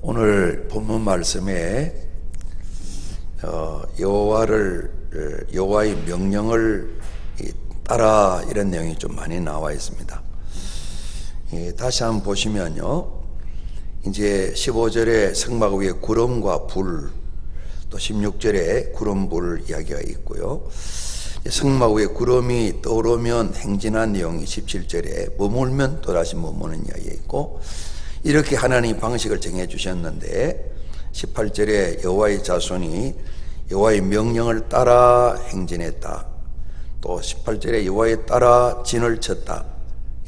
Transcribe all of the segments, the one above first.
오늘 본문 말씀에 여호와의 명령을 따라 이런 내용이 좀 많이 나와 있습니다. 다시 한번 보시면요, 이제 15절에 성막 위에 구름과 불, 또 16절에 구름 불 이야기가 있고요. 성막 위에 구름이 떠오르면 행진한 내용이 17절에 머물면 또다시 머무는 이야기가 있고, 이렇게 하나님 방식을 정해 주셨는데 18절에 여호와의 자손이 여호와의 명령을 따라 행진했다. 또 18절에 여호와에 따라 진을 쳤다.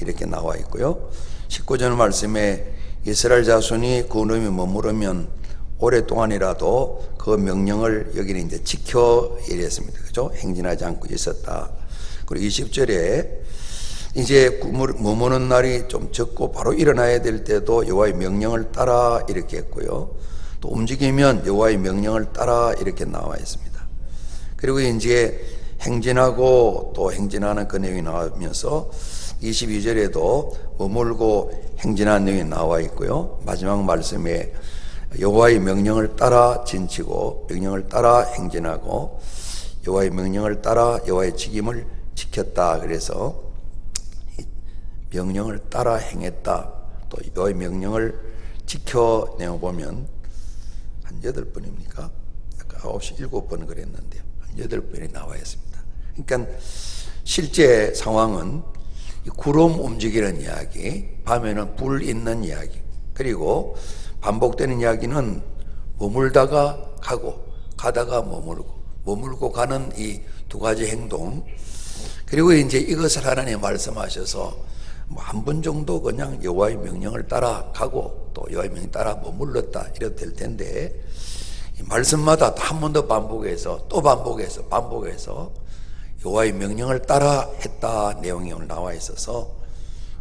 이렇게 나와 있고요. 19절 말씀에 이스라엘 자손이 그 놈이 머무르면 오랫동안이라도 그 명령을 여기는 이제 지켜 이랬습니다. 그죠? 행진하지 않고 있었다. 그리고 20절에 이제 머무는 날이 좀 적고 바로 일어나야 될 때도 여호와의 명령을 따라 이렇게 했고요. 또 움직이면 여호와의 명령을 따라 이렇게 나와 있습니다. 그리고 이제 행진하고 또 행진하는 그 내용이 나오면서 22절에도 머물고 행진하는 내용이 나와 있고요. 마지막 말씀에 여호와의 명령을 따라 진치고 명령을 따라 행진하고 여호와의 명령을 따라 여호와의 책임을 지켰다. 그래서 명령을 따라 행했다. 또 여호와의 명령을 지켜 내어 보면 한 8번입니까? 아까 9시 7번 그랬는데요. 한 8번이 나와 있습니다. 그러니까 실제 상황은 구름 움직이는 이야기, 밤에는 불 있는 이야기, 그리고 반복되는 이야기는 머물다가 가고 가다가 머물고 가는 이 두 가지 행동. 그리고 이제 이것을 하나님 말씀하셔서 한 번 정도 그냥 여호와의 명령을 따라 가고 또 여호와의 명령을 따라 머물렀다 이래도 될 텐데, 말씀마다 한 번 더 반복해서 또 반복해서 여호와의 명령을 따라 했다 내용이 오늘 나와 있어서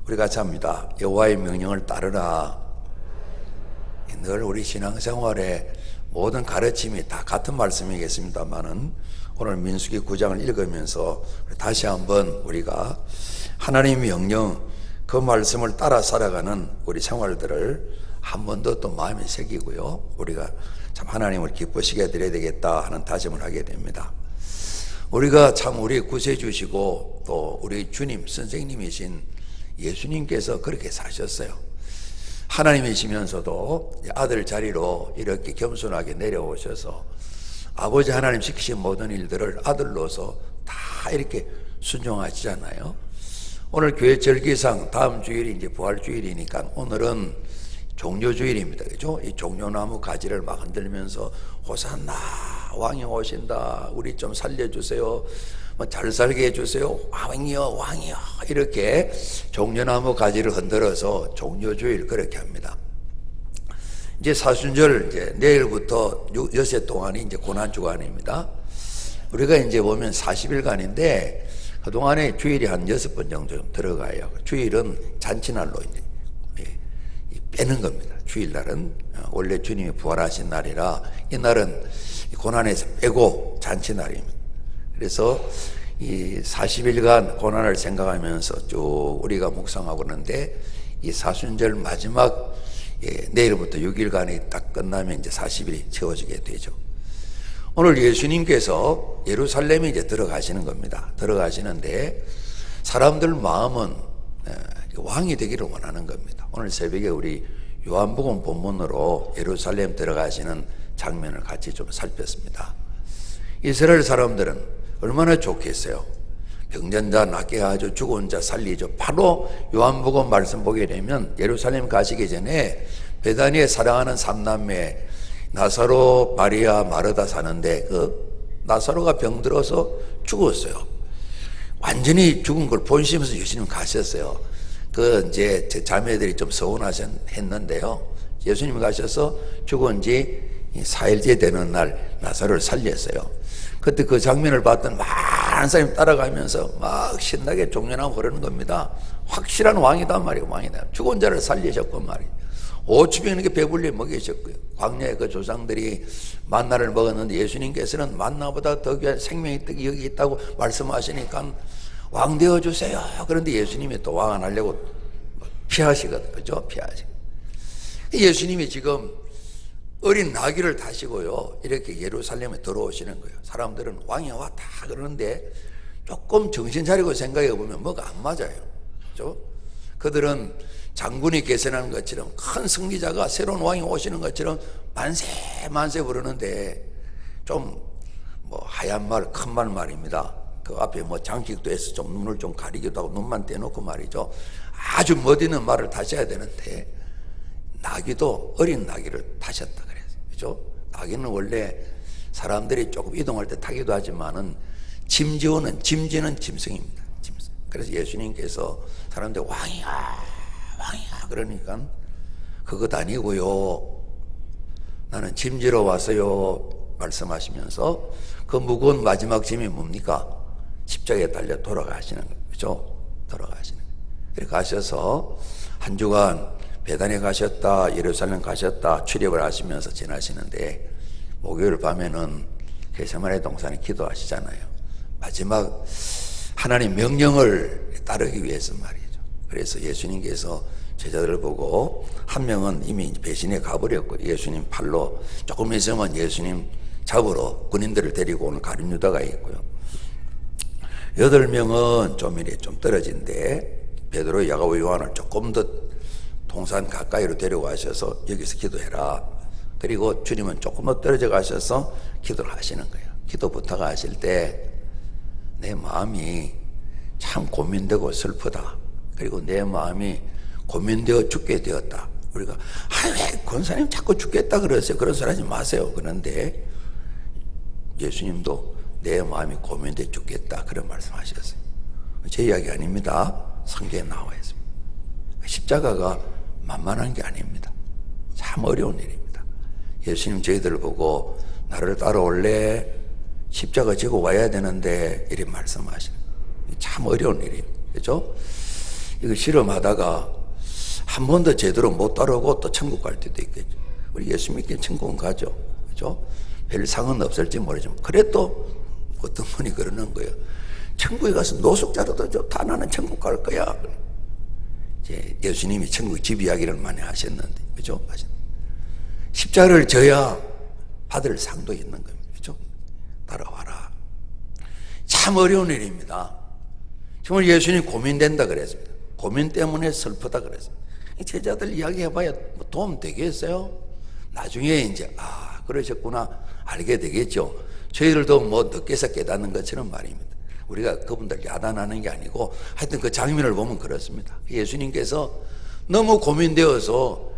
우리 같이 합니다. 여호와의 명령을 따르라. 늘 우리 신앙생활에 모든 가르침이 다 같은 말씀이겠습니다만은 오늘 민수기 9장을 읽으면서 다시 한번 우리가 하나님의 명령, 그 말씀을 따라 살아가는 우리 생활들을 한 번 더 또 마음에 새기고요, 우리가 참 하나님을 기쁘시게 드려야 되겠다 하는 다짐을 하게 됩니다. 우리가 참 우리 구세주시고 또 우리 주님 선생님이신 예수님께서 그렇게 사셨어요. 하나님이시면서도 아들 자리로 이렇게 겸손하게 내려오셔서 아버지 하나님 시키신 모든 일들을 아들로서 다 이렇게 순종하시잖아요. 오늘 교회 절기상 다음 주일이 이제 부활주일이니까 오늘은 종려주일입니다. 그죠? 이 종려나무 가지를 막 흔들면서 호산나 왕이 오신다. 우리 좀 살려주세요. 잘 살게 해주세요. 왕이여 이렇게 종려나무 가지를 흔들어서 종려주일 그렇게 합니다. 이제 사순절 이제 내일부터 여세 동안이 이제 고난주간입니다. 우리가 이제 보면 40일간인데 그동안에 주일이 한 6번 정도 좀 들어가요. 주일은 잔치날로 이제 빼는 겁니다. 주일날은 원래 주님이 부활하신 날이라 이날은 고난에서 빼고 잔치날입니다. 그래서 이 40일간 고난을 생각하면서 쭉 우리가 묵상하고 있는데 이 사순절 마지막 내일부터 6일간이 딱 끝나면 이제 40일이 채워지게 되죠. 오늘 예수님께서 예루살렘에 이제 들어가시는 겁니다. 들어가시는데 사람들 마음은 왕이 되기를 원하는 겁니다. 오늘 새벽에 우리 요한복음 본문으로 예루살렘 들어가시는 장면을 같이 좀 살폈습니다. 이스라엘 사람들은 얼마나 좋겠어요. 병든 자 낫게 하죠. 죽은 자 살리죠. 바로 요한복음 말씀 보게 되면 예루살렘 가시기 전에 베다니에 사랑하는 삼남매 나사로, 마리아, 마르다 사는데 그 나사로가 병들어서 죽었어요. 완전히 죽은 걸 본심에서 예수님 가셨어요. 그 이제 제 자매들이 좀 서운하셨는데요. 예수님 가셔서 죽은 지 4일째 되는 날 나사로를 살렸어요. 그때 그 장면을 봤던 많은 사람이 따라가면서 막 신나게 종려나무 흐르는 겁니다. 확실한 왕이단 말이에요. 왕이다. 죽은 자를 살리셨고 말이에요. 5주병에게 배불리 먹이셨고요. 광야의 그 조상들이 만나를 먹었는데 예수님께서는 만나보다 더 귀한 생명의 떡이 여기 있다고 말씀하시니까 왕 되어주세요. 그런데 예수님이 또 왕 안 하려고 피하시거든요. 그죠? 피하시고. 예수님이 지금 어린 나귀를 타시고요, 이렇게 예루살렘에 들어오시는 거예요. 사람들은 왕이 왔다 그러는데 조금 정신 차리고 생각해 보면 뭐가 안 맞아요. 그렇죠? 그들은 장군이 계산하는 것처럼, 큰 승리자가 새로운 왕이 오시는 것처럼 만세 만세 부르는데, 좀 뭐 하얀 말, 큰 말 말입니다. 그 앞에 뭐 장식도 해서 좀 눈을 좀 가리기도 하고 눈만 떼놓고 말이죠. 아주 멋있는 말을 타셔야 되는데, 나귀도 어린 나귀를 타셨다 그래서, 그죠? 나귀는 원래 사람들이 조금 이동할 때 타기도 하지만은 짐지는 짐승입니다. 짐승. 그래서 예수님께서 사람들 왕이야 그러니까 그것 아니고요, 나는 짐지러 왔어요 말씀하시면서 그 무거운 마지막 짐이 뭡니까? 십자가에 달려 돌아가시는 거죠. 그죠? 돌아가시는 거예요. 그렇게 가셔서 한 주간 베단에 가셨다, 예루살렘 가셨다, 출입을 하시면서 지나시는데, 목요일 밤에는 겟세마네 동산에 기도하시잖아요. 마지막 하나님 명령을 따르기 위해서 말이죠. 그래서 예수님께서 제자들을 보고, 한 명은 이미 배신해 가버렸고, 예수님 팔로 조금 있으면 예수님 잡으러 군인들을 데리고 오는 가룟 유다가 있고요. 8명은 좀 이래 좀 떨어진데, 베드로, 야고보, 요한을 조금 더 동산 가까이로 데려가셔서 여기서 기도해라. 그리고 주님은 조금 더 떨어져 가셔서 기도를 하시는 거예요. 기도 부탁하실 때 내 마음이 참 고민되고 슬프다. 그리고 내 마음이 고민되어 죽게 되었다. 우리가 왜 권사님 자꾸 죽겠다 그러세요? 그런 소리 하지 마세요. 그런데 예수님도 내 마음이 고민되어 죽겠다 그런 말씀하셨어요. 제 이야기 아닙니다. 성경에 나와 있습니다. 십자가가 만만한 게 아닙니다. 참 어려운 일입니다. 예수님 저희들을 보고 나를 따라올래? 십자가 지고 와야 되는데 이렇게 말씀하시는, 참 어려운 일이에요. 그렇죠? 이거 실험하다가 한 번도 제대로 못 따라오고 또 천국 갈 때도 있겠죠. 우리 예수 믿기는 천국은 가죠. 그렇죠? 별 상은 없을지 모르지만 그래도 어떤 분이 그러는 거예요. 천국에 가서 노숙자로도 좋다, 나는 천국 갈 거야. 이제 예수님이 천국 집 이야기를 많이 하셨는데, 그죠? 십자가를 져야 받을 상도 있는 겁니다. 그죠? 따라와라. 참 어려운 일입니다. 정말 예수님 고민된다 그랬습니다. 고민 때문에 슬프다 그랬습니다. 제자들 이야기해봐야 뭐 도움 되겠어요? 나중에 이제, 그러셨구나 알게 되겠죠. 저희들도 뭐 늦게서 깨닫는 것처럼 말입니다. 우리가 그분들 야단하는 게 아니고, 하여튼 그 장면을 보면 그렇습니다. 예수님께서 너무 고민되어서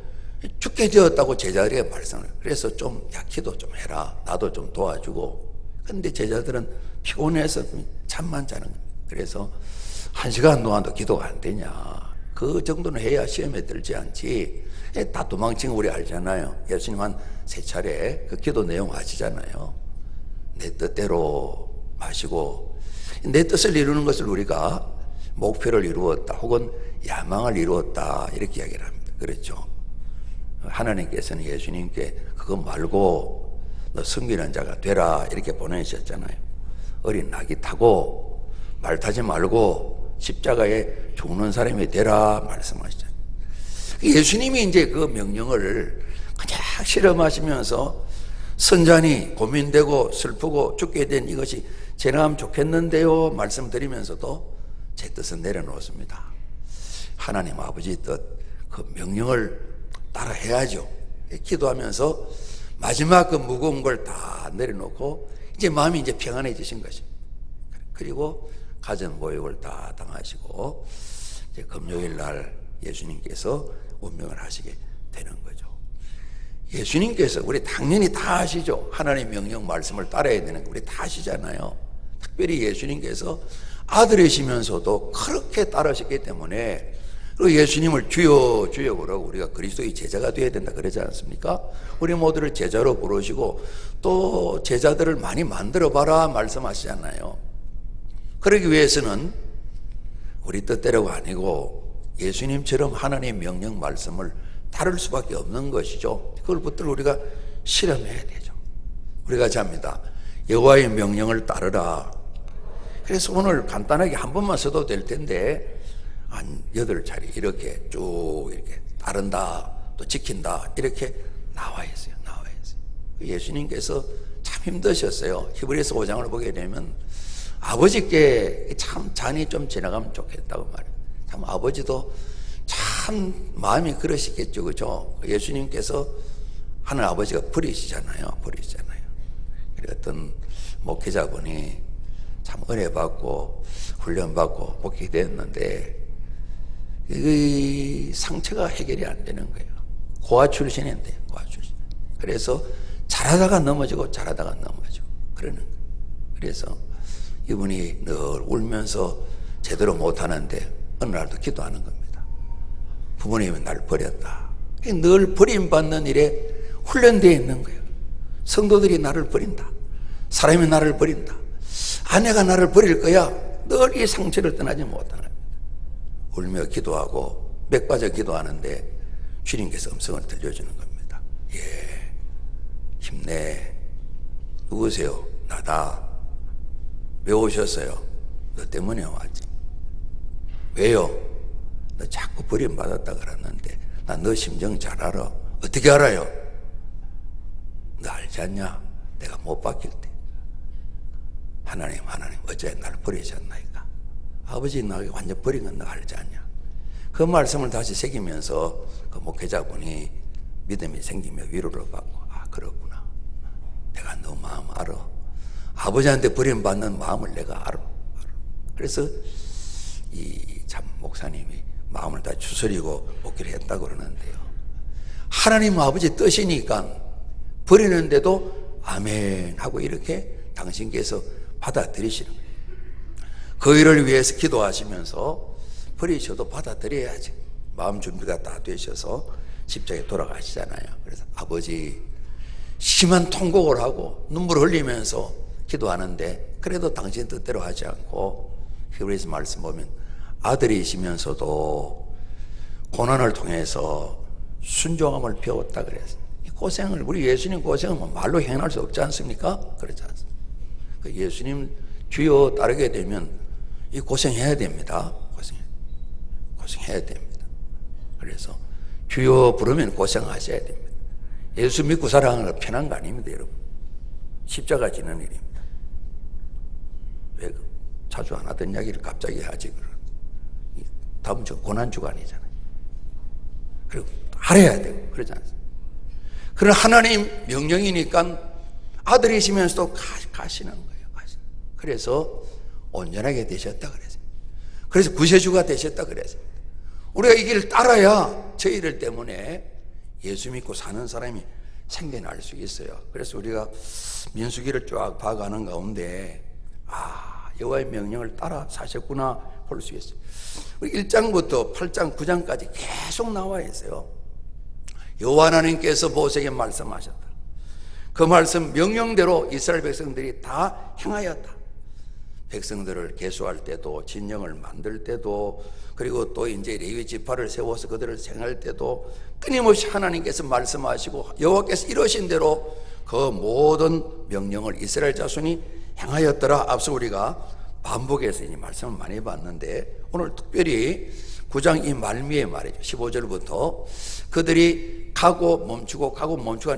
죽게 되었다고 제자들에게 말씀을, 그래서 좀 기도 좀 해라, 나도 좀 도와주고. 근데 제자들은 피곤해서 잠만 자는 거예요. 그래서 1시간 동안도 기도가 안 되냐, 그 정도는 해야 시험에 들지 않지. 다 도망친 거 우리 알잖아요. 예수님 한 3차례 그 기도 내용 아시잖아요. 내 뜻대로 마시고, 내 뜻을 이루는 것을 우리가 목표를 이루었다 혹은 야망을 이루었다 이렇게 이야기를 합니다. 그렇죠? 하나님께서는 예수님께 그거 말고 너 섬기는 자가 되라 이렇게 보내셨잖아요. 어린 나귀 타고 말 타지 말고 십자가에 죽는 사람이 되라 말씀하시잖아요. 예수님이 이제 그 명령을 그냥 실험하시면서 선잔이 고민되고 슬프고 죽게 된 이것이 지나가면 좋겠는데요 말씀드리면서도 제 뜻은 내려놓습니다. 하나님 아버지 뜻, 그 명령을 따라 해야죠. 기도하면서 마지막 그 무거운 걸 다 내려놓고 이제 마음이 이제 평안해지신 것입니다. 그리고 가정 모욕을 다 당하시고 이제 금요일 날 예수님께서 운명을 하시게 되는 거죠. 예수님께서, 우리 당연히 다 아시죠. 하나님의 명령 말씀을 따라야 되는 거 우리 다 아시잖아요. 특별히 예수님께서 아들이시면서도 그렇게 따르셨기 때문에, 그리고 예수님을 주여 주여 그러고 우리가 그리스도의 제자가 되어야 된다 그러지 않습니까? 우리 모두를 제자로 부르시고 또 제자들을 많이 만들어 봐라 말씀하시잖아요. 그러기 위해서는 우리 뜻대로가 아니고 예수님처럼 하나님의 명령 말씀을 따를 수밖에 없는 것이죠. 그걸 붙들어 우리가 실험해야 되죠. 우리가 잡니다. 여호와의 명령을 따르라. 그래서 오늘 간단하게 한 번만 써도 될 텐데 한 8차례 이렇게 쭉 이렇게 따른다, 또 지킨다 이렇게 나와 있어요. 예수님께서 참 힘드셨어요. 히브리서 5장을 보게 되면 아버지께 참 잔이 좀 지나가면 좋겠다고 말해요. 참 아버지도 참 마음이 그러시겠죠, 그죠? 예수님께서 하는 아버지가 버리시잖아요. 그리고 어떤 목회자분이 참 은혜 받고 훈련 받고 목회됐는데 이 상처가 해결이 안 되는 거예요. 고아 출신인데, 그래서 잘하다가 넘어지고 그러는 거예요. 그래서 이분이 늘 울면서 제대로 못하는데 어느 날도 기도하는 겁니다. 부모님은 날 버렸다. 늘 버림받는 일에 훈련되어 있는 거예요. 성도들이 나를 버린다. 사람이 나를 버린다. 아내가 나를 버릴 거야. 늘 이 상처를 떠나지 못하는 겁니다. 울며 기도하고 맥 빠져 기도하는데 주님께서 음성을 들려주는 겁니다. 예, 힘내. 누구세요? 나다. 왜 오셨어요? 너 때문에 왔지. 왜요? 너 자꾸 버림받았다 그랬는데 나 너 심정 잘 알아. 어떻게 알아요? 너 알지 않냐? 내가 못 바뀔 때 하나님 어째 나를 버리셨나이까? 아버지 나를 완전 버린 건 너 알지 않냐? 그 말씀을 다시 새기면서 그 목회자분이 믿음이 생기며 위로를 받고, 아 그렇구나. 내가 너 마음 알아. 아버지한테 버림받는 마음을 내가 알아. 그래서 이 참 목사님이 마음을 다 추스리고 목회를 했다고 그러는데요. 하나님 아버지 뜻이니까 버리는데도 아멘 하고 이렇게 당신께서 받아들이시는 거예요. 그 일을 위해서 기도하시면서 버리셔도 받아들여야지. 마음 준비가 다 되셔서 십자가에 돌아가시잖아요. 그래서 아버지 심한 통곡을 하고 눈물 흘리면서 기도하는데 그래도 당신 뜻대로 하지 않고 히브리서 말씀 보면 아들이시면서도 고난을 통해서 순종함을 배웠다 그랬어요. 이 고생을 우리 예수님 고생은 뭐 말로 행할 수 없지 않습니까? 그렇지 않습니까? 그 예수님 주여 따르게 되면 이 고생해야 됩니다. 고생해야 됩니다. 그래서 주여 부르면 고생하셔야 됩니다. 예수 믿고 살아가는 건 편한 거 아닙니다, 여러분. 십자가 지는 일입니다. 왜 자주 안 하던 이야기를 갑자기 하지? 다음 주 고난주간이잖아요. 그리고 알아야 되고 그러지 않습니까? 그런 하나님 명령이니까 아들이시면서도 가시는 거예요. 그래서 온전하게 되셨다 그랬어요. 그래서 구세주가 되셨다 그랬어요. 우리가 이 길을 따라야 저희들 때문에 예수 믿고 사는 사람이 생겨날 수 있어요. 그래서 우리가 민수기를 쫙 봐가는 가운데 여호와의 명령을 따라 사셨구나 볼 수 있어요. 1장부터 8장 9장까지 계속 나와 있어요. 여호와 하나님께서 모세에게 말씀하셨다. 그 말씀 명령대로 이스라엘 백성들이 다 행하였다. 백성들을 계수할 때도, 진영을 만들 때도, 그리고 또 이제 레위 지파를 세워서 그들을 생할 때도 끊임없이 하나님께서 말씀하시고 여호와께서 이러신 대로 그 모든 명령을 이스라엘 자손이 행하였더라. 앞서 우리가 반복해서 이 말씀을 많이 봤는데 오늘 특별히 9장 이 말미에 말이죠. 15절부터 그들이 가고 멈추고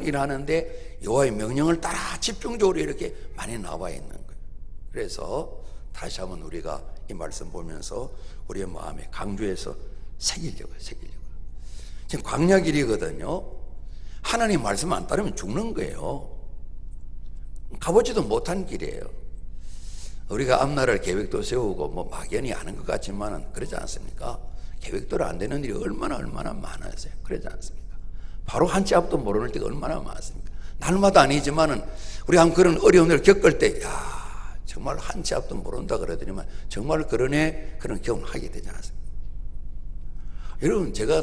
일하는데 여호와의 명령을 따라 집중적으로 이렇게 많이 나와 있는 거예요. 그래서 다시 한번 우리가 이 말씀 보면서 우리의 마음에 강조해서 새기려고요. 지금 광야길이거든요. 하나님 말씀 안 따르면 죽는 거예요. 가보지도 못한 길이에요. 우리가 앞날을 계획도 세우고 뭐 막연히 아는 것 같지만은 그러지 않습니까? 계획대로 안 되는 일이 얼마나 많았어요. 그러지 않습니까? 바로 한 치 앞도 모르는 때가 얼마나 많습니까? 날마다 아니지만은 우리가 한 그런 어려운 일을 겪을 때, 정말 한 치 앞도 모른다 그러더니만 정말 그런 경험을 하게 되지 않습니까? 여러분, 제가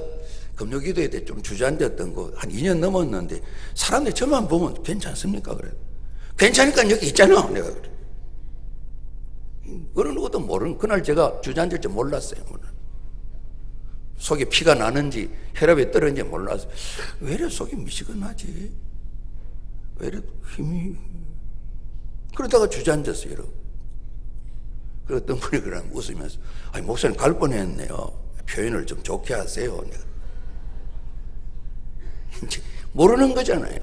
금요기도회 때 좀 주저앉았던 거 한 2년 넘었는데 사람들이 저만 보면 괜찮습니까? 그래. 괜찮으니까 여기 있잖아. 내가 그래. 어느 누구도 모르는, 그날 제가 주저앉을 줄 몰랐어요. 속에 피가 나는지 혈압이 떨어지는지 몰랐어요. 왜 이래 속이 미지근하지? 왜 이래 힘이. 그러다가 주저앉았어요, 여러분. 그랬던 분이 그러면 웃으면서, 목사님 갈 뻔했네요. 표현을 좀 좋게 하세요. 내가. 이제 모르는 거잖아요.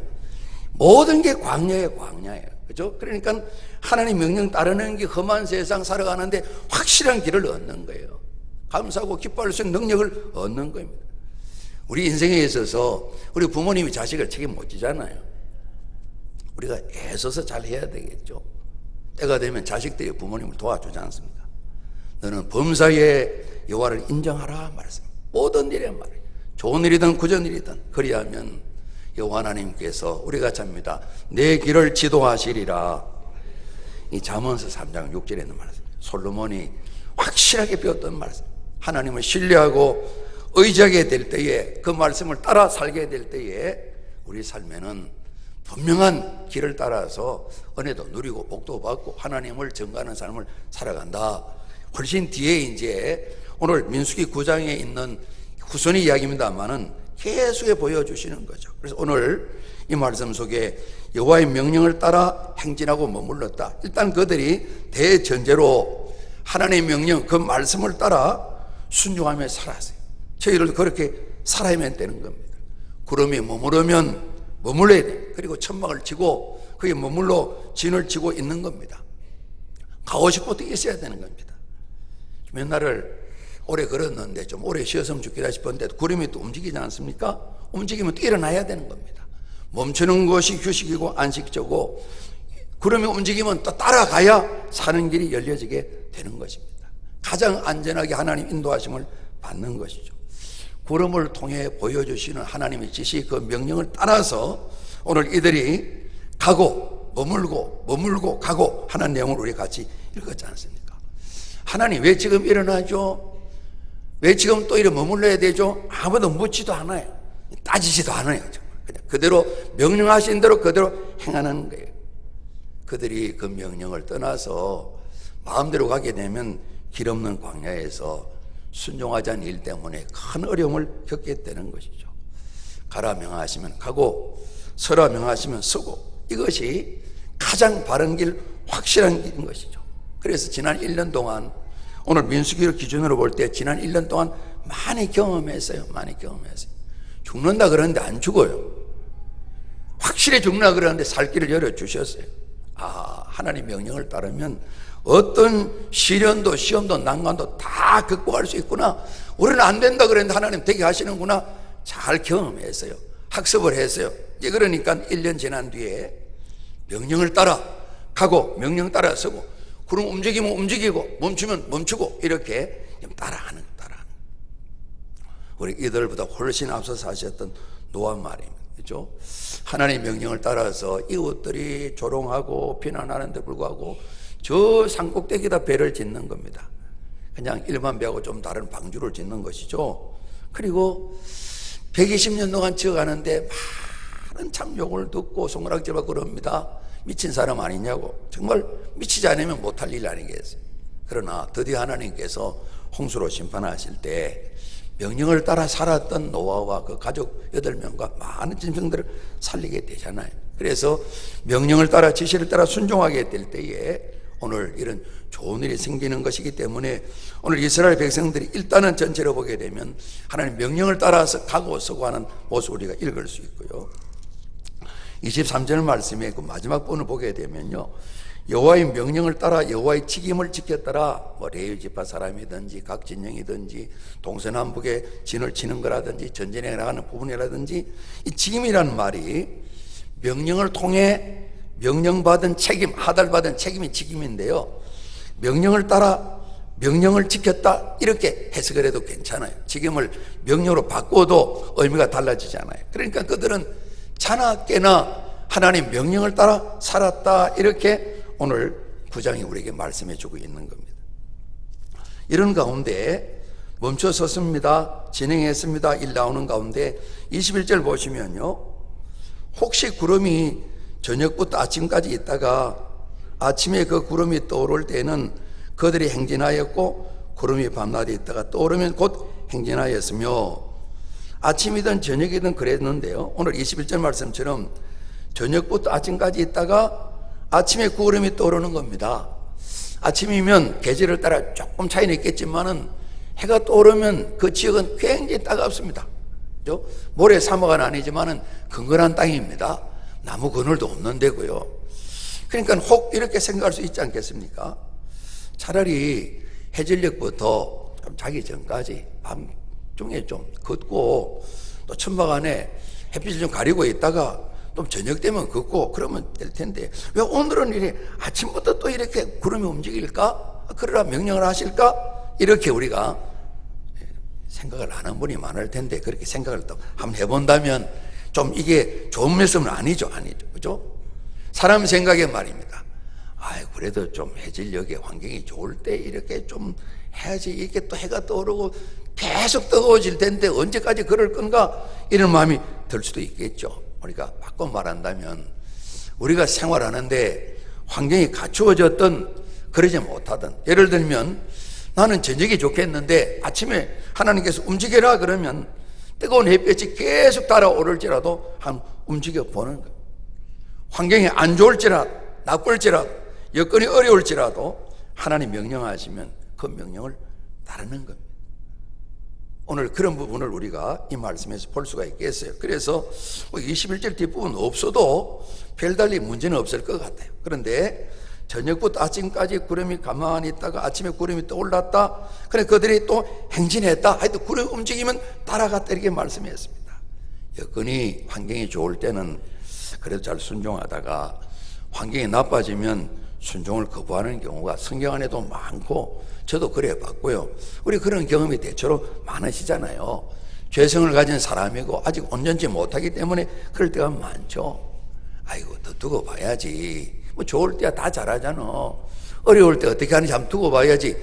모든 게 광야예요, 광야예요. 그죠? 그러니까 하나님 명령 따르는 게 험한 세상 살아가는데 확실한 길을 얻는 거예요. 감사하고 기뻐할 수 있는 능력을 얻는 겁니다. 우리 인생에 있어서 우리 부모님이 자식을 책임 못 지잖아요. 우리가 애써서 잘 해야 되겠죠. 때가 되면 자식들이 부모님을 도와주지 않습니까? 너는 범사에 여호와를 인정하라 말씀입니다. 모든 일에 말이에요. 좋은 일이든 굳은 일이든 그리하면 여호와 하나님께서 우리가 잡니다. 내 길을 지도하시리라. 이 잠언서 3장 6절에 있는 말씀. 솔로몬이 확실하게 배웠던 말씀. 하나님을 신뢰하고 의지하게 될 때에, 그 말씀을 따라 살게 될 때에 우리 삶에는 분명한 길을 따라서 은혜도 누리고 복도 받고 하나님을 증거하는 삶을 살아간다. 훨씬 뒤에 이제 오늘 민수기 9장에 있는 후손의 이야기입니다만은 계속해 보여주시는 거죠. 그래서 오늘 이 말씀 속에 여호와의 명령을 따라 행진하고 머물렀다. 일단 그들이 대전제로 하나님의 명령, 그 말씀을 따라 순종하며 살았어요. 저희들도 그렇게 살아야만 되는 겁니다. 구름이 머무르면 머물러야 돼요. 그리고 천막을 치고 거기에 머물러 진을 치고 있는 겁니다. 가고 싶을 때 있어야 되는 겁니다. 몇 날을 오래 걸었는데 좀 오래 쉬었으면 좋겠다 싶었는데 구름이 또 움직이지 않습니까? 움직이면 또 일어나야 되는 겁니다. 멈추는 것이 휴식이고 안식처고, 구름이 움직이면 또 따라가야 사는 길이 열려지게 되는 것입니다. 가장 안전하게 하나님 인도하심을 받는 것이죠. 구름을 통해 보여주시는 하나님의 지시, 그 명령을 따라서 오늘 이들이 가고 머물고 가고 하는 내용을 우리 같이 읽었지 않습니까? 하나님 왜 지금 일어나죠? 왜 지금 또 이렇게 머물러야 되죠? 아무도 묻지도 않아요. 따지지도 않아요. 정말 그냥 그대로 명령하신 대로 그대로 행하는 거예요. 그들이 그 명령을 떠나서 마음대로 가게 되면 길 없는 광야에서 순종하지 않은 일 때문에 큰 어려움을 겪게 되는 것이죠. 가라 명하시면 가고 서라 명하시면 서고, 이것이 가장 바른 길, 확실한 길인 것이죠. 그래서 지난 1년 동안, 오늘 민수기를 기준으로 볼 때 지난 1년 동안 많이 경험했어요. 많이 경험했어요. 죽는다 그러는데 안 죽어요. 확실히 죽는다 그러는데 살 길을 열어주셨어요. 아, 하나님 명령을 따르면 어떤 시련도 시험도 난관도 다 극복할 수 있구나. 우리는 안 된다 그랬는데 하나님 되게 하시는구나. 잘 경험했어요. 학습을 했어요. 이제 그러니까 1년 지난 뒤에 명령을 따라 가고 명령 따라 서고, 구름 움직이면 움직이고 멈추면 멈추고 이렇게 따라하는. 우리 이들보다 훨씬 앞서서 하셨던 노아 말입니다. 그렇죠? 하나님의 명령을 따라서 이웃들이 조롱하고 비난하는데 불구하고 저 산꼭대기에다 배를 짓는 겁니다. 그냥 일반 배하고 좀 다른 방주를 짓는 것이죠. 그리고 120년 동안 지어가는데 많은 참 욕을 듣고 손가락질하고 그럽니다. 미친 사람 아니냐고. 정말 미치지 않으면 못할 일 아니겠어요. 그러나 드디어 하나님께서 홍수로 심판하실 때 명령을 따라 살았던 노아와 그 가족 8명과 많은 짐승들을 살리게 되잖아요. 그래서 명령을 따라 지시를 따라 순종하게 될 때에 오늘 이런 좋은 일이 생기는 것이기 때문에 오늘 이스라엘 백성들이 일단은 전체로 보게 되면 하나님 명령을 따라서 가고 서고 하는 모습을 우리가 읽을 수 있고요. 23절 말씀에 그 마지막 부분을 보게 되면요, 여호와의 명령을 따라 여호와의 직임을 지켰더라. 뭐 레위 지파 사람이든지 각 진영이든지 동서남북에 진을 치는 거라든지 전쟁에 나가는 부분이라든지, 이 직임이라는 말이 명령을 통해 명령받은 책임, 하달받은 책임이 직임인데요, 명령을 따라 명령을 지켰다 이렇게 해석을 해도 괜찮아요. 직임을 명령으로 바꿔도 의미가 달라지잖아요. 그러니까 그들은 자나 깨나 하나님 명령을 따라 살았다, 이렇게 오늘 9장이 우리에게 말씀해 주고 있는 겁니다. 이런 가운데 멈춰 섰습니다. 진행했습니다. 일 나오는 가운데 21절 보시면요, 혹시 구름이 저녁부터 아침까지 있다가 아침에 그 구름이 떠오를 때는 그들이 행진하였고, 구름이 밤낮에 있다가 떠오르면 곧 행진하였으며, 아침이든 저녁이든 그랬는데요, 오늘 21절 말씀처럼 저녁부터 아침까지 있다가 아침에 구름이 떠오르는 겁니다. 아침이면 계절을 따라 조금 차이는 있겠지만은 해가 떠오르면 그 지역은 굉장히 따갑습니다. 그죠? 모래 사막은 아니지만은 근근한 땅입니다. 나무 그늘도 없는 데고요. 그러니까 혹 이렇게 생각할 수 있지 않겠습니까? 차라리 해질녘부터 좀 자기 전까지 밤중에 좀 걷고 또 천막 안에 햇빛을 좀 가리고 있다가 또 저녁 되면 걷고 그러면 될 텐데 왜 오늘은 이렇게 아침부터 또 이렇게 구름이 움직일까? 그러라 명령을 하실까? 이렇게 우리가 생각을 하는 분이 많을 텐데 그렇게 생각을 또 한번 해본다면 좀 이게 좋은 말씀은 아니죠. 그죠? 사람 생각에 말입니다. 그래도 좀 해질녘에 환경이 좋을 때 이렇게 좀 해야지. 이렇게 또 해가 떠오르고 계속 뜨거워질 텐데 언제까지 그럴 건가? 이런 마음이 들 수도 있겠죠. 우리가 바꿔 말한다면 우리가 생활하는데 환경이 갖추어졌든 그러지 못하든, 예를 들면 나는 저녁이 좋겠는데 아침에 하나님께서 움직여라 그러면 뜨거운 햇볕이 계속 달아오를지라도 한 움직여 보는 거예요. 환경이 안 좋을지라도 나쁠지라도 여건이 어려울지라도 하나님 명령하시면 그 명령을 따르는 겁니다. 오늘 그런 부분을 우리가 이 말씀에서 볼 수가 있겠어요. 그래서 21절 뒷부분 없어도 별달리 문제는 없을 것 같아요. 그런데 저녁부터 아침까지 구름이 가만히 있다가 아침에 구름이 떠올랐다. 그래 그들이 또 행진했다. 하여튼 구름이 움직이면 따라갔다 이렇게 말씀했습니다. 여건이 환경이 좋을 때는 그래도 잘 순종하다가 환경이 나빠지면 순종을 거부하는 경우가 성경 안에도 많고 저도 그래 봤고요. 우리 그런 경험이 대체로 많으시잖아요. 죄성을 가진 사람이고 아직 온전치 못하기 때문에 그럴 때가 많죠. 더 두고 봐야지. 좋을 때야 다 잘하잖아. 어려울 때 어떻게 하는지 한번 두고 봐야지.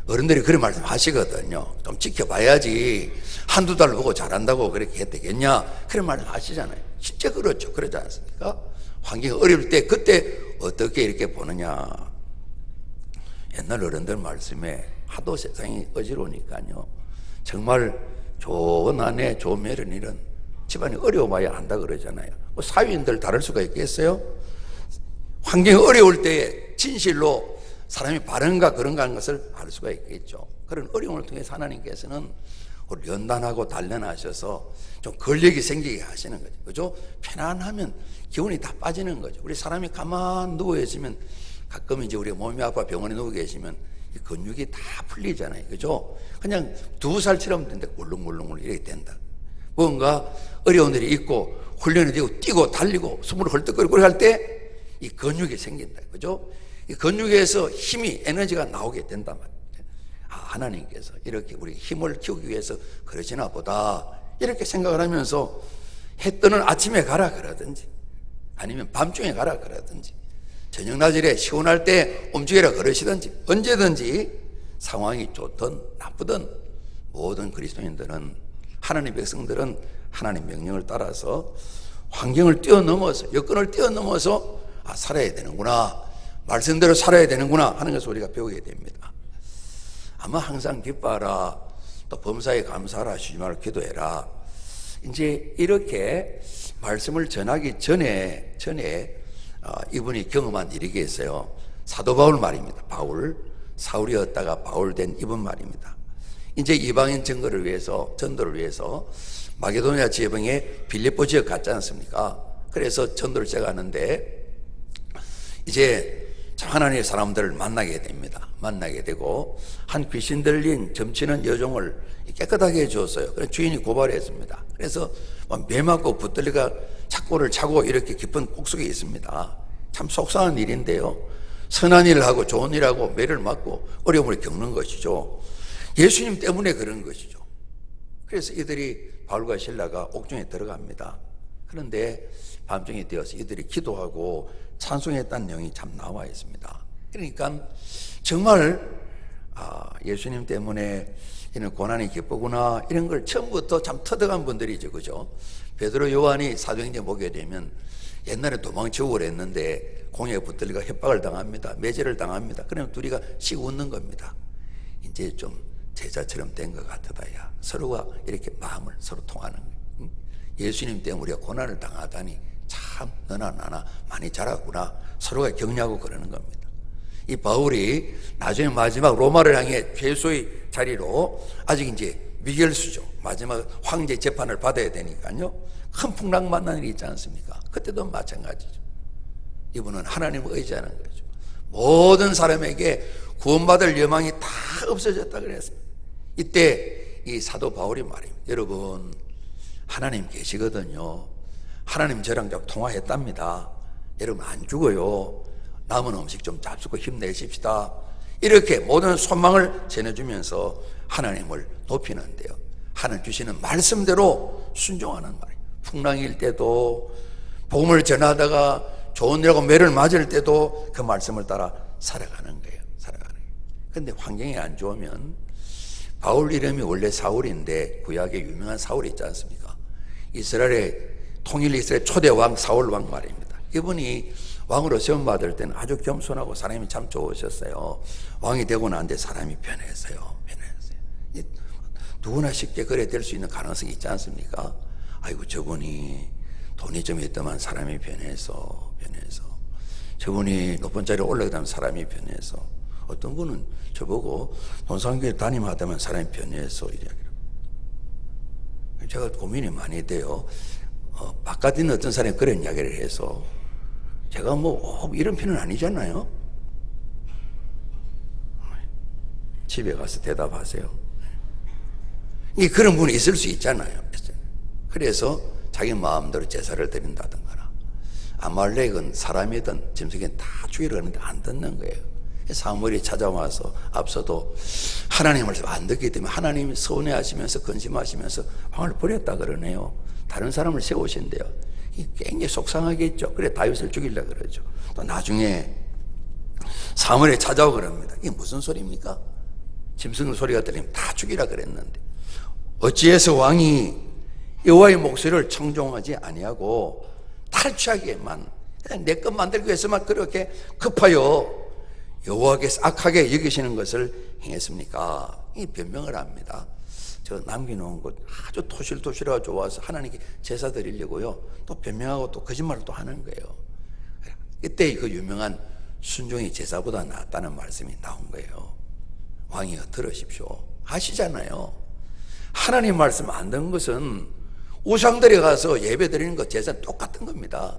어른들이 그런 말씀 하시거든요. 좀 지켜봐야지. 한두 달 보고 잘한다고 그렇게 해야 되겠냐? 그런 말씀 하시잖아요. 실제 그렇죠. 그러지 않습니까? 환경이 어려울 때 그때 어떻게 이렇게 보느냐. 옛날 어른들 말씀에 하도 세상이 어지러우니까요. 정말 좋은 아내, 좋은 며느리는 집안이 어려워봐야 한다 그러잖아요. 사위인들 다를 수가 있겠어요? 환경이 어려울 때에 진실로 사람이 바른가 그런가 하는 것을 알 수가 있겠죠. 그런 어려움을 통해서 하나님께서는 우리 연단하고 단련하셔서 좀 근력이 생기게 하시는 거죠. 그죠? 편안하면 기운이 다 빠지는 거죠. 우리 사람이 가만 누워 있으면 가끔 이제 우리 몸이 아파 병원에 누워 계시면 이 근육이 다 풀리잖아요. 그죠? 그냥 2살처럼 된다. 울렁울렁 이렇게 된다. 뭔가 어려운 일이 있고 훈련이 되고 뛰고 달리고 숨을 헐떡거리고 할 때 이 근육이 생긴다. 그죠? 이 근육에서 힘이 에너지가 나오게 된단 말이에요. 하나님께서 이렇게 우리 힘을 키우기 위해서 그러시나 보다 이렇게 생각을 하면서 해 뜨는 아침에 가라 그러든지 아니면 밤중에 가라 그러든지 저녁 낮에 시원할 때 움직여라 그러시든지 언제든지 상황이 좋든 나쁘든 모든 그리스도인들은 하나님 백성들은 하나님 명령을 따라서 환경을 뛰어넘어서 여건을 뛰어넘어서 살아야 되는구나, 말씀대로 살아야 되는구나 하는 것을 우리가 배우게 됩니다. 아마 항상 기뻐하라, 또 범사에 감사하라, 쉬지 말고 기도해라. 이제 이렇게 말씀을 전하기 전에 이분이 경험한 일이 있어요. 사도 바울 말입니다. 바울, 사울이었다가 바울 된 이분 말입니다. 이제 이방인 전도를 위해서 마게도니아 지방에 빌립보 지역 갔지 않습니까? 그래서 전도를 시작하는데 이제 하나님의 사람들을 만나게 됩니다. 만나게 되고 한 귀신 들린 점치는 여종을 깨끗하게 해주었어요. 그래서 주인이 고발했습니다. 그래서 매 맞고 붙들리가 착고를 차고 이렇게 깊은 옥속에 있습니다. 참 속상한 일인데요. 선한 일을 하고 좋은 일을 하고 매를 맞고 어려움을 겪는 것이죠. 예수님 때문에 그런 것이죠. 그래서 이들이 바울과 실라가 옥중에 들어갑니다. 그런데 밤중이 되어서 이들이 기도하고 찬송했다는 내용이 참 나와 있습니다. 그러니까 정말 예수님 때문에 이런 고난이 기쁘구나 이런 걸 처음부터 참 터득한 분들이죠. 그죠? 베드로 요한이 사도행전 보게 되면 옛날에 도망치고 그랬는데 공에 붙들리가 협박을 당합니다. 매질을 당합니다. 그러면 둘이가 씩 웃는 겁니다. 이제 좀 제자처럼 된 것 같다야. 서로가 이렇게 마음을 서로 통하는 거예요. 예수님 때문에 우리가 고난을 당하다니 참 너나 나나 많이 자랐구나. 서로가 격려하고 그러는 겁니다. 이 바울이 나중에 마지막 로마를 향해 죄수의 자리로 아직 이제 미결수죠. 마지막 황제 재판을 받아야 되니까요. 큰 풍랑 만난 일이 있지 않습니까? 그때도 마찬가지죠. 이분은 하나님을 의지하는 거죠. 모든 사람에게 구원받을 여망이 다 없어졌다 그랬습니다. 이때 이 사도 바울이 말입니다. 여러분, 하나님 계시거든요. 하나님 저랑 좀 통화했답니다. 여러분 안 죽어요. 남은 음식 좀 잡수고 힘내십시다. 이렇게 모든 소망을 전해주면서 하나님을 높이는데요. 하나님 주시는 말씀대로 순종하는 말이에요. 풍랑일 때도 복음을 전하다가 좋은 일하고 매를 맞을 때도 그 말씀을 따라 살아가는 거예요. 살아가는 거예요. 그런데 환경이 안 좋으면 바울 이름이 원래 사울인데 구약에 유명한 사울이 있지 않습니까? 이스라엘의 통일 이스라엘 초대 왕 사울 왕 말입니다. 이분이 왕으로 세움받을 때는 아주 겸손하고 사람이 참 좋으셨어요. 왕이 되고 난 뒤에 사람이 변했어요. 누구나 쉽게 그래 될 수 있는 가능성이 있지 않습니까? 아이고 저분이 돈이 좀 있더만 사람이 변해서 저분이 높은 자리에 올라가면 사람이 변해서 어떤 분은 저보고 돈상교회 담임하다면 사람이 변해서 이야기를 제가 고민이 많이 돼요. 바깥에 있는 어떤 사람이 그런 이야기를 해서 제가 이런 편은 아니잖아요. 집에 가서 대답하세요. 그런 분이 있을 수 있잖아요. 그래서 자기 마음대로 제사를 드린다든가 아말렉은 사람이든 짐승이든 다 죽이려 하는데 안 듣는 거예요. 사무엘이 찾아와서 앞서도 하나님 말씀 안 듣기 때문에 하나님이 서운해하시면서 근심하시면서 왕을 버렸다 그러네요. 다른 사람을 세우신대요. 굉장히 속상하겠죠. 그래 다윗을 죽이려고 그러죠. 또 나중에 사무엘이 찾아오고 그럽니다. 이게 무슨 소리입니까? 짐승 소리가 들리면 다 죽이라 그랬는데 어찌해서 왕이 여호와의 목소리를 청종하지 아니하고 탈취하기에만 내 것 만들기 위해서만 그렇게 급하여 여호와께서 악하게 여기시는 것을 행했습니까? 이 변명을 합니다. 저 남겨놓은 것 아주 토실토실하고 좋아서 하나님께 제사 드리려고요. 또 변명하고 또 거짓말을 또 하는 거예요. 이때 그 유명한 순종이 제사보다 낫다는 말씀이 나온 거예요. 왕이여 들으십시오. 아시잖아요. 하나님 말씀 안 듣는 것은 우상들에 가서 예배 드리는 것 제사는 똑같은 겁니다.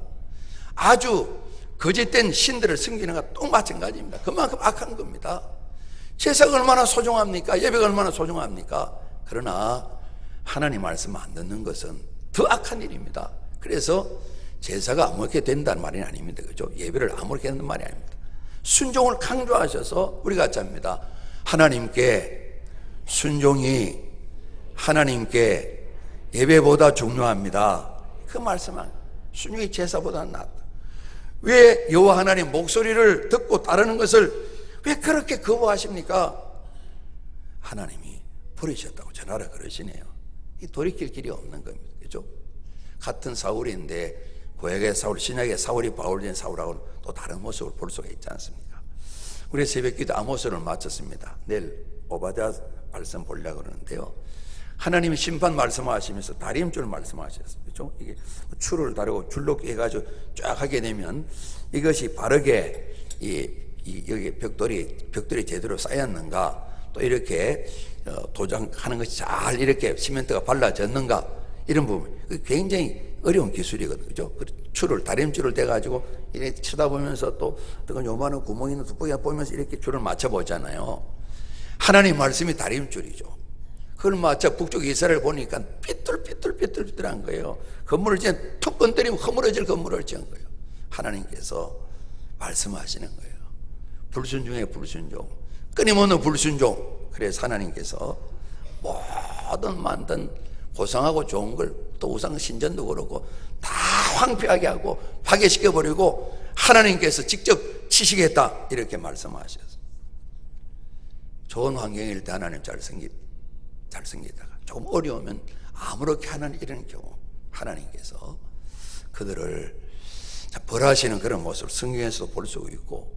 아주 거짓된 신들을 섬기는 것과 또 마찬가지입니다. 그만큼 악한 겁니다. 제사가 얼마나 소중합니까? 예배가 얼마나 소중합니까? 그러나 하나님 말씀 안 듣는 것은 더 악한 일입니다. 그래서 제사가 아무렇게 된다는 말이 아닙니다. 그죠? 예배를 아무렇게 하는 말이 아닙니다. 순종을 강조하셔서 우리가 같이 합니다. 하나님께 순종이 하나님께 예배보다 중요합니다. 그 말씀은 순종이 제사보다 낫다. 왜 여호와 하나님 목소리를 듣고 따르는 것을 왜 그렇게 거부하십니까? 하나님이 버리셨다고 전하라 그러시네요. 이 돌이킬 길이 없는 겁니다. 그죠? 같은 사울인데 구약의 사울, 신약의 사울이 바울된 사울하고는 또 다른 모습을 볼 수가 있지 않습니까? 우리 새벽기도 아모스를 마쳤습니다. 내일 오바댜 말씀 보려고 그러는데요. 하나님이 심판 말씀하시면서 다림줄 말씀하셨어요. 그렇죠? 이게 추를 다루고 줄로 해가지고 쫙 하게 되면 이것이 바르게 여기 벽돌이 제대로 쌓였는가, 또 이렇게 도장하는 것이 잘 이렇게 시멘트가 발라졌는가, 이런 부분 굉장히 어려운 기술이거든요. 그죠? 추를 다림줄을 대가지고 이렇게 쳐다보면서 또 요만한 구멍 있는 돋보기 보면서 이렇게 줄을 맞춰보잖아요. 하나님 말씀이 다림줄이죠. 그걸 맞춰 북쪽 이스라엘 보니까 삐뚤삐뚤한 거예요. 건물을 지은 툭 건드리면 허물어질 건물을 지은 거예요. 하나님께서 말씀하시는 거예요. 불순종에 불순종, 끊임없는 불순종. 그래서 하나님께서 모든 만든 고상하고 좋은 걸, 또 우상 신전도 그렇고 다 황폐하게 하고 파괴시켜버리고 하나님께서 직접 치시겠다 이렇게 말씀하셨어요. 좋은 환경일 때 하나님 잘 섬기다가 조금 어려우면 아무렇게 하는 이런 경우 하나님께서 그들을 벌하시는 그런 모습을 성경에서도 볼 수 있고,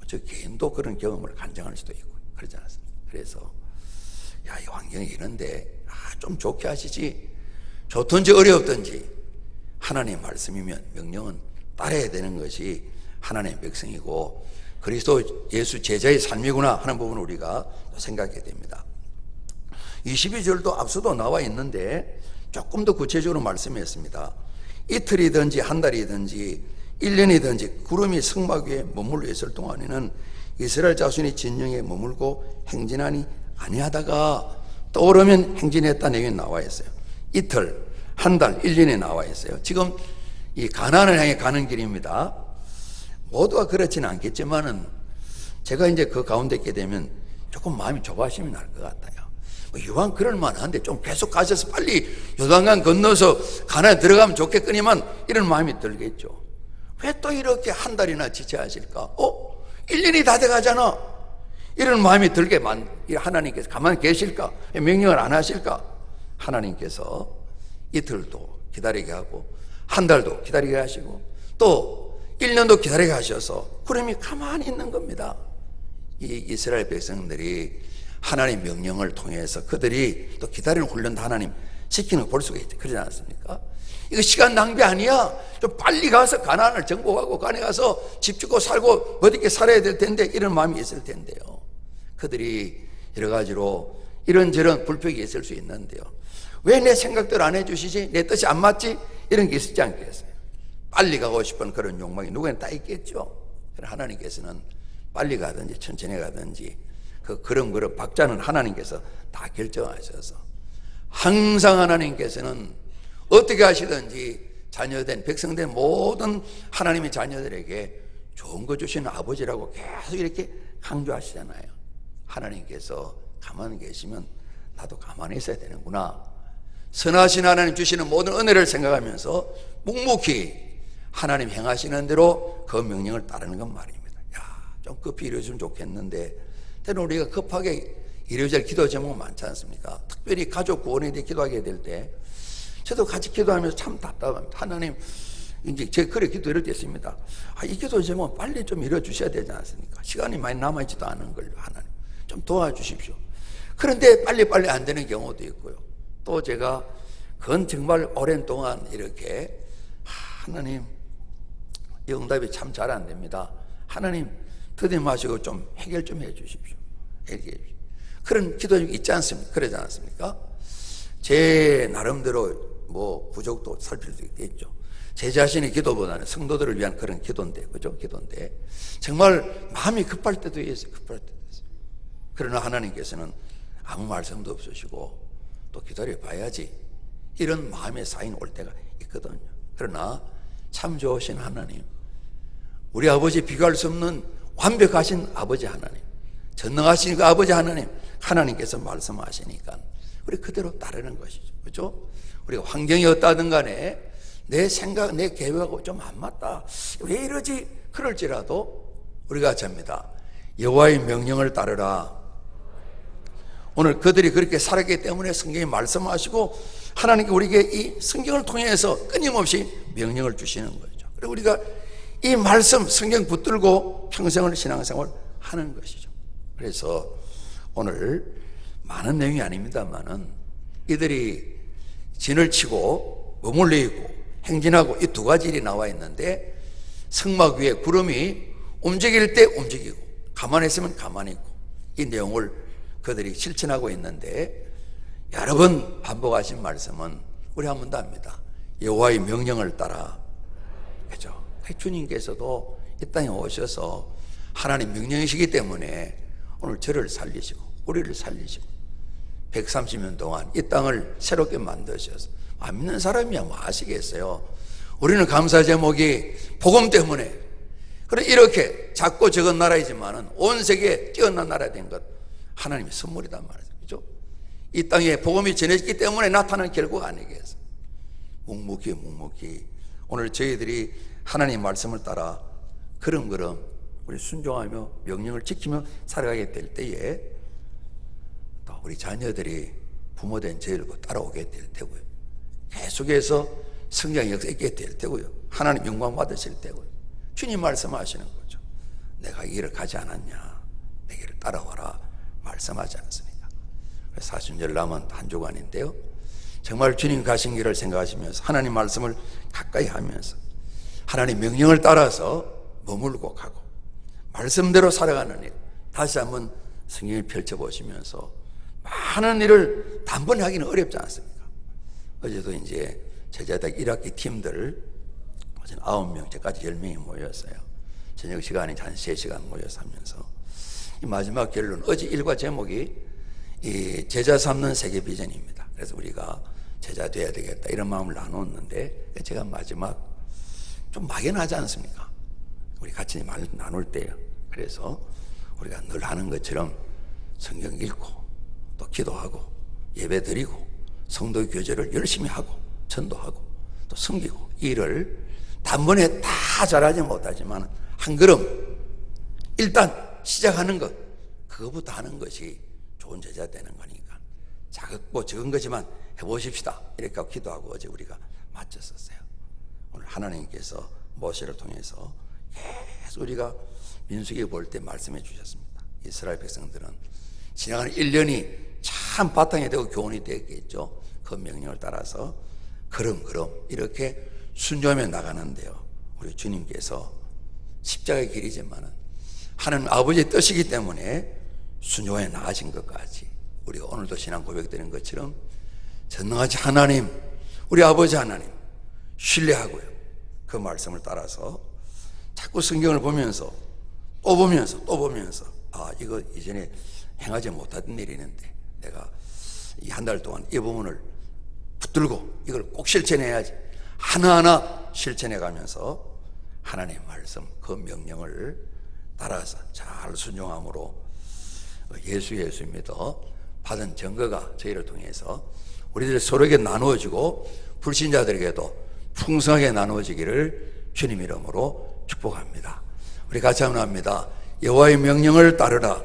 저 개인도 그런 경험을 간증할 수도 있고 그러지 않습니까? 그래서 이 환경이 이런데 좀 좋게 하시지, 좋든지 어렵든지 하나님 말씀이면 명령은 따라야 되는 것이 하나님의 백성이고 그리스도 예수 제자의 삶이구나 하는 부분을 우리가 생각하게 됩니다. 22절도 앞서도 나와 있는데 조금 더 구체적으로 말씀했습니다. 이틀이든지 한 달이든지 1년이든지 구름이 성막 위에 머물러 있을 동안에는 이스라엘 자손이 진영에 머물고 행진하니 아니하다가 떠오르면 행진했다는 얘기 나와 있어요. 이틀, 한 달, 1년에 나와 있어요. 지금 이 가나안을 향해 가는 길입니다. 모두가 그렇지는 않겠지만은 제가 이제 그 가운데 있게 되면 조금 마음이 조바심이 날 것 같아요. 이왕 그럴 만한데 좀 계속 가셔서 빨리 요단강 건너서 가나안에 들어가면 좋겠거니만 이런 마음이 들겠죠. 왜 또 이렇게 한 달이나 지체하실까? 1년이 다 돼가잖아. 이런 마음이 들게 하나님께서 가만히 계실까? 명령을 안 하실까? 하나님께서 이틀도 기다리게 하고 한 달도 기다리게 하시고 또 1년도 기다리게 하셔서 구름이 가만히 있는 겁니다. 이 이스라엘 백성들이 하나님 명령을 통해서 그들이 또 기다리는 훈련도 하나님 시키는 걸 볼 수가 있죠. 그러지 않습니까? 이거 시간 낭비 아니야. 좀 빨리 가서 가나안을 정복하고 가나안에 가서 집 짓고 살고 멋있게 살아야 될 텐데 이런 마음이 있을 텐데요. 그들이 여러 가지로 이런저런 불평이 있을 수 있는데요. 왜 내 생각대로 안 해주시지? 내 뜻이 안 맞지? 이런 게 있지 않겠어요? 빨리 가고 싶은 그런 욕망이 누구나 다 있겠죠. 하나님께서는 빨리 가든지 천천히 가든지 그런 박자는 하나님께서 다 결정하셔서 항상 하나님께서는 어떻게 하시든지 자녀된 백성된 모든 하나님의 자녀들에게 좋은 거 주시는 아버지라고 계속 이렇게 강조하시잖아요. 하나님께서 가만히 계시면 나도 가만히 있어야 되는구나. 선하신 하나님 주시는 모든 은혜를 생각하면서 묵묵히 하나님 행하시는 대로 그 명령을 따르는 건 말입니다. 좀 급히 이루어지면 좋겠는데 때는 우리가 급하게 이루어질 기도 제목은 많지 않습니까? 특별히 가족 구원에 대해 기도하게 될 때 저도 같이 기도하면서 참 답답합니다. 하나님, 이제 제가 그래 기도를 했습니다. 이 기도 제목 빨리 좀 이루어주셔야 되지 않습니까? 시간이 많이 남아있지도 않은 걸요. 하나님 좀 도와주십시오. 그런데 빨리빨리 안 되는 경우도 있고요. 또 제가 그건 정말 오랜 동안 이렇게 하나님 이 응답이 참 잘 안 됩니다. 하나님 더듬하시고 좀 해결 좀 해 주십시오. 그런 기도 있지 않습니까? 그러지 않습니까? 제 나름대로 부족도 살필 수 있겠죠. 제 자신의 기도보다는 성도들을 위한 그런 기도인데, 그죠? 기도인데 정말 마음이 급할 때도 있어요. 급할 때도 있어요. 그러나 하나님께서는 아무 말씀도 없으시고 또 기다려 봐야지 이런 마음의 사인이 올 때가 있거든요. 그러나 참 좋으신 하나님, 우리 아버지 비교할 수 없는 완벽하신 아버지 하나님, 전능하신 그 아버지 하나님께서 말씀하시니까 우리 그대로 따르는 것이죠. 그렇죠? 우리가 환경이 어떠하든 간에 내 생각, 내 계획하고 좀 안 맞다. 왜 이러지? 그럴지라도 우리가 잡니다. 여호와의 명령을 따르라. 오늘 그들이 그렇게 살았기 때문에 성경이 말씀하시고 하나님께 우리에게 이 성경을 통해서 끊임없이 명령을 주시는 거죠. 그리고 우리가 이 말씀, 성경 붙들고 평생을 신앙생활 하는 것이죠. 그래서 오늘 많은 내용이 아닙니다만은 이들이 진을 치고 머물러 있고 행진하고 이 두 가지 일이 나와 있는데 성막 위에 구름이 움직일 때 움직이고 가만히 있으면 가만히 있고 이 내용을 그들이 실천하고 있는데 여러 번 반복하신 말씀은 우리 한 번 더 합니다. 여호와의 명령을 따라. 그죠? 주님께서도 이 땅에 오셔서 하나님 명령이시기 때문에 오늘 저를 살리시고 우리를 살리시고 130년 동안 이 땅을 새롭게 만드셔서 안 믿는 사람이야 뭐 아시겠어요? 우리는 감사 제목이 복음 때문에 그래 이렇게 작고 적은 나라이지만은 온 세계에 뛰어난 나라 된 것 하나님의 선물이단 말이죠. 그죠? 이 땅에 복음이 전해졌기 때문에 나타난 결과가 아니겠어요? 묵묵히 오늘 저희들이 하나님 말씀을 따라 그럼 우리 순종하며 명령을 지키며 살아가게 될 때에 또 우리 자녀들이 부모된 저희를 따라오게 될 테고요. 계속해서 성장 역사 있게 될 테고요. 하나님 영광 받으실 테고요. 주님 말씀하시는 거죠. 내가 이 길을 가지 않았냐? 내 길을 따라와라 말씀하지 않습니까? 사순절 남은 한 주간인데요. 정말 주님 가신 길을 생각하시면서 하나님 말씀을 가까이 하면서 하나님 명령을 따라서 머물고 가고 말씀대로 살아가는 일 다시 한번 성경을 펼쳐보시면서 많은 일을 단번에 하기는 어렵지 않습니까? 어제도 이제 제자대 1학기 팀들 9명, 저까지 10명이 모였어요. 저녁 시간에 한 3시간 모여서 하면서 이 마지막 결론, 어제 일과 제목이 이 제자 삼는 세계 비전입니다. 그래서 우리가 제자 돼야 되겠다 이런 마음을 나눴는데, 제가 마지막 좀 막연하지 않습니까? 우리 같이 말 나눌 때요. 그래서 우리가 늘 하는 것처럼 성경 읽고 또 기도하고 예배 드리고 성도 교제를 열심히 하고 전도하고 또 섬기고, 이를 단번에 다 잘하지 못하지만 한 걸음 일단 시작하는 것, 그거부터 하는 것이 좋은 제자 되는 거니까 작고 적은 거지만 해보십시다 이렇게 하고 기도하고 어제 우리가 마쳤었어요. 오늘 하나님께서 모세를 통해서 계속 우리가 민수기 볼 때 말씀해 주셨습니다. 이스라엘 백성들은 지나가는 1년이 참 바탕이 되고 교훈이 되겠죠. 그 명령을 따라서 걸음걸음 이렇게 순종하며 나가는데요, 우리 주님께서 십자가의 길이지만은 하나님 아버지의 뜻이기 때문에 순종해 나가신 것까지 우리가 오늘도 신앙 고백드린 것처럼 전능하신 하나님, 우리 아버지 하나님 신뢰하고요, 그 말씀을 따라서 자꾸 성경을 보면서 또 보면서 또 보면서, 아, 이거 이전에 행하지 못하던 일이 있는데 내가 이 한 달 동안 이 부분을 붙들고 이걸 꼭 실천해야지, 하나하나 실천해 가면서 하나님의 말씀, 그 명령을 따라서 잘 순종함으로 예수 믿어 받은 증거가 저희를 통해서 우리들 서로에게 나누어지고 불신자들에게도 풍성하게 나누어지기를 주님 이름으로 축복합니다. 우리 같이 한번 합니다. 여호와의 명령을 따르라.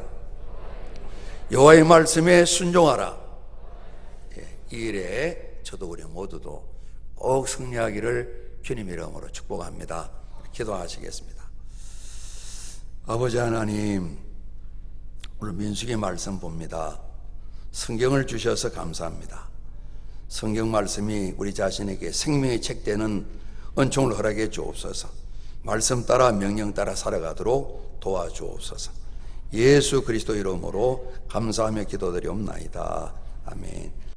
여호와의 말씀에 순종하라. 이 일에 저도 우리 모두도 꼭 승리하기를 주님 이름으로 축복합니다. 기도하시겠습니다. 아버지 하나님, 오늘 민수기 말씀 봅니다. 성경을 주셔서 감사합니다. 성경 말씀이 우리 자신에게 생명의 책 되는 은총을 허락해 주옵소서. 말씀 따라 명령 따라 살아가도록 도와주옵소서. 예수 그리스도 이름으로 감사하며 기도드리옵나이다. 아멘.